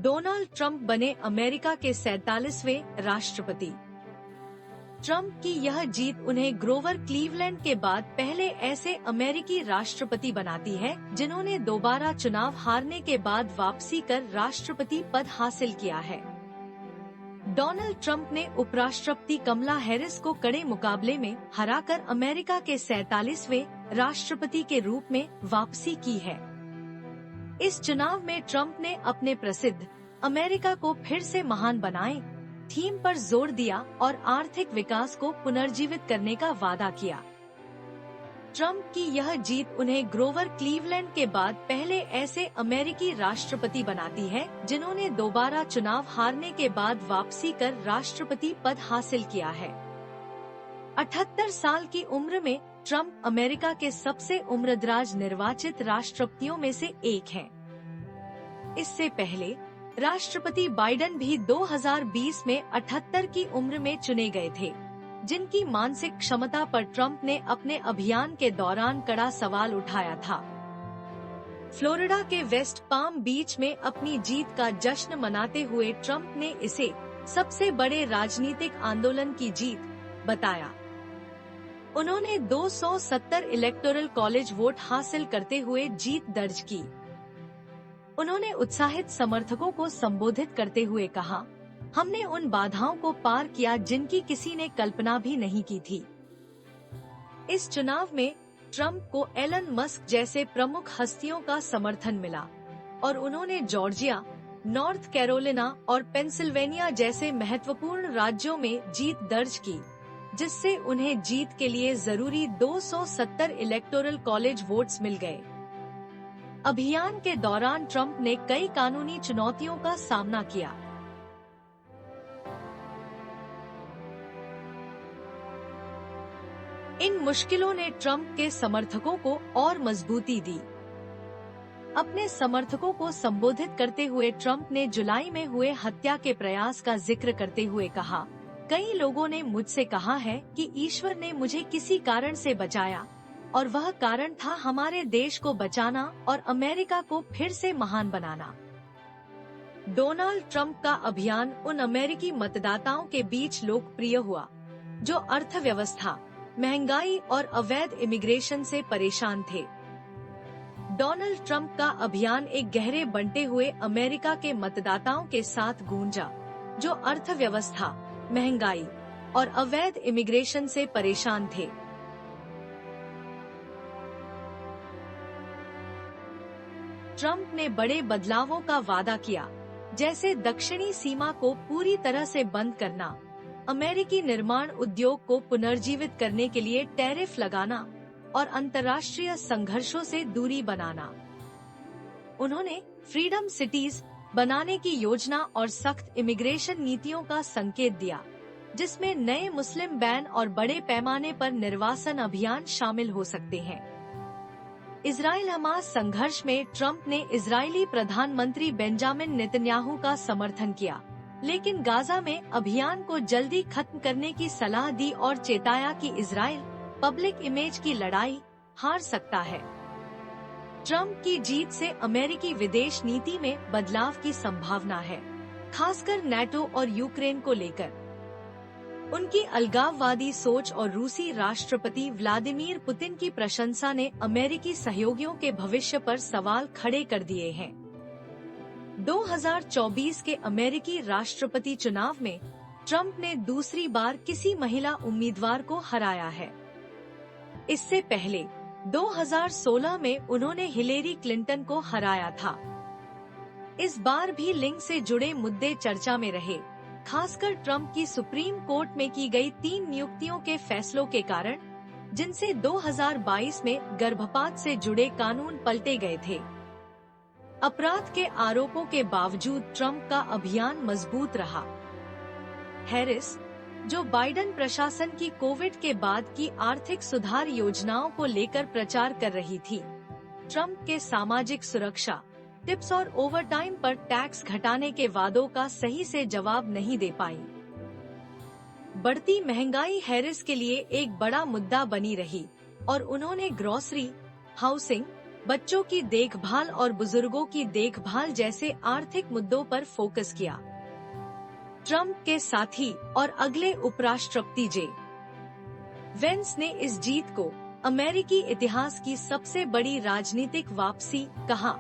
Donald Trump बने America के 47वें राष्ट्रपति। ट्रंप की यह जीत उन्हें ग्रोवर क्लीवलैंड के बाद पहले ऐसे अमेरिकी राष्ट्रपति बनाती है जिन्होंने दोबारा चुनाव हारने के बाद वापसी कर राष्ट्रपति पद हासिल किया है। डोनाल्ड ट्रंप ने उपराष्ट्रपति कमला हैरिस को कड़े मुकाबले में हराकर अमेरिका के 47वें राष्ट्रपति के रूप में वापसी की है। इस चुनाव में ट्रंप ने अपने प्रसिद्ध अमेरिका को फिर से महान बनाए थीम पर जोर दिया और आर्थिक विकास को पुनर्जीवित करने का वादा किया। ट्रंप की यह जीत उन्हें ग्रोवर क्लीवलैंड के बाद पहले ऐसे अमेरिकी राष्ट्रपति बनाती है जिन्होंने दोबारा चुनाव हारने के बाद वापसी कर राष्ट्रपति पद हासिल किया है। 78 साल की उम्र में ट्रंप अमेरिका के सबसे उम्रदराज निर्वाचित राष्ट्रपतियों में से एक हैं। इससे पहले राष्ट्रपति बाइडेन भी 2020 में 78 की उम्र में चुने गए थे, जिनकी मानसिक क्षमता पर ट्रंप ने अपने अभियान के दौरान कड़ा सवाल उठाया था। फ्लोरिडा के वेस्ट पाम बीच में अपनी जीत का जश्न मनाते हुए ट्रंप ने इसे सबसे बड़े राजनीतिक आंदोलन की जीत बताया। उन्होंने 270 इलेक्टोरल कॉलेज वोट हासिल करते हुए जीत दर्ज की। उन्होंने उत्साहित समर्थकों को संबोधित करते हुए कहा, हमने उन बाधाओं को पार किया जिनकी किसी ने कल्पना भी नहीं की थी। इस चुनाव में ट्रंप को एलन मस्क जैसे प्रमुख हस्तियों का समर्थन मिला और उन्होंने जॉर्जिया, नॉर्थ कैरोलिना और पेंसिल्वेनिया जैसे महत्वपूर्ण राज्यों में जीत दर्ज की, जिससे उन्हें जीत के लिए जरूरी 270 इलेक्टोरल कॉलेज वोट्स मिल गए। अभियान के दौरान ट्रंप ने कई कानूनी चुनौतियों का सामना किया। इन मुश्किलों ने ट्रंप के समर्थकों को और मजबूती दी। अपने समर्थकों को संबोधित करते हुए ट्रंप ने जुलाई में हुए हत्या के प्रयास का जिक्र करते हुए कहा, कई लोगों ने मुझसे कहा है कि ईश्वर ने मुझे किसी कारण से बचाया और वह कारण था हमारे देश को बचाना और अमेरिका को फिर से महान बनाना। डोनाल्ड ट्रंप का अभियान उन अमेरिकी मतदाताओं के बीच लोकप्रिय हुआ जो अर्थव्यवस्था, महंगाई और अवैध इमिग्रेशन से परेशान थे। डोनाल्ड ट्रंप का अभियान एक गहरे बंटे हुए अमेरिका के मतदाताओं के साथ गूंजा, जो अर्थव्यवस्था, महंगाई और अवैध इमिग्रेशन से परेशान थे। ट्रंप ने बड़े बदलावों का वादा किया, जैसे दक्षिणी सीमा को पूरी तरह से बंद करना, अमेरिकी निर्माण उद्योग को पुनर्जीवित करने के लिए टैरिफ लगाना और अंतर्राष्ट्रीय संघर्षों से दूरी बनाना। उन्होंने फ्रीडम सिटीज बनाने की योजना और सख्त इमिग्रेशन नीतियों का संकेत दिया, जिसमें नए मुस्लिम बैन और बड़े पैमाने पर निर्वासन अभियान शामिल हो सकते हैं। इजराइल हमास संघर्ष में ट्रंप ने इजरायली प्रधानमंत्री बेंजामिन नेतन्याहू का समर्थन किया, लेकिन गाजा में अभियान को जल्दी खत्म करने की सलाह दी और चेताया कि इजराइल पब्लिक इमेज की लड़ाई हार सकता है। ट्रंप की जीत से अमेरिकी विदेश नीति में बदलाव की संभावना है, खासकर नाटो और यूक्रेन को लेकर। उनकी अलगाववादी सोच और रूसी राष्ट्रपति व्लादिमीर पुतिन की प्रशंसा ने अमेरिकी सहयोगियों के भविष्य पर सवाल खड़े कर दिए हैं। 2024 के अमेरिकी राष्ट्रपति चुनाव में ट्रंप ने दूसरी बार किसी महिला उम्मीदवार को हराया है। इससे पहले 2016 में उन्होंने हिलेरी क्लिंटन को हराया था। इस बार भी लिंग से जुड़े मुद्दे चर्चा में रहे, खासकर ट्रंप की सुप्रीम कोर्ट में की गई 3 नियुक्तियों के फैसलों के कारण, जिनसे 2022 में गर्भपात से जुड़े कानून पलटे गए थे। अपराध के आरोपों के बावजूद ट्रंप का अभियान मजबूत रहा। हैरिस, जो बाइडेन प्रशासन की कोविड के बाद की आर्थिक सुधार योजनाओं को लेकर प्रचार कर रही थी, ट्रंप के सामाजिक सुरक्षा टिप्स और ओवरटाइम पर टैक्स घटाने के वादों का सही से जवाब नहीं दे पाई। बढ़ती महंगाई हैरिस के लिए एक बड़ा मुद्दा बनी रही और उन्होंने ग्रोसरी, हाउसिंग, बच्चों की देखभाल और बुजुर्गों की देखभाल जैसे आर्थिक मुद्दों पर फोकस किया। ट्रंप के साथी और अगले उपराष्ट्रपति जे वेंस ने इस जीत को अमेरिकी इतिहास की सबसे बड़ी राजनीतिक वापसी कहा।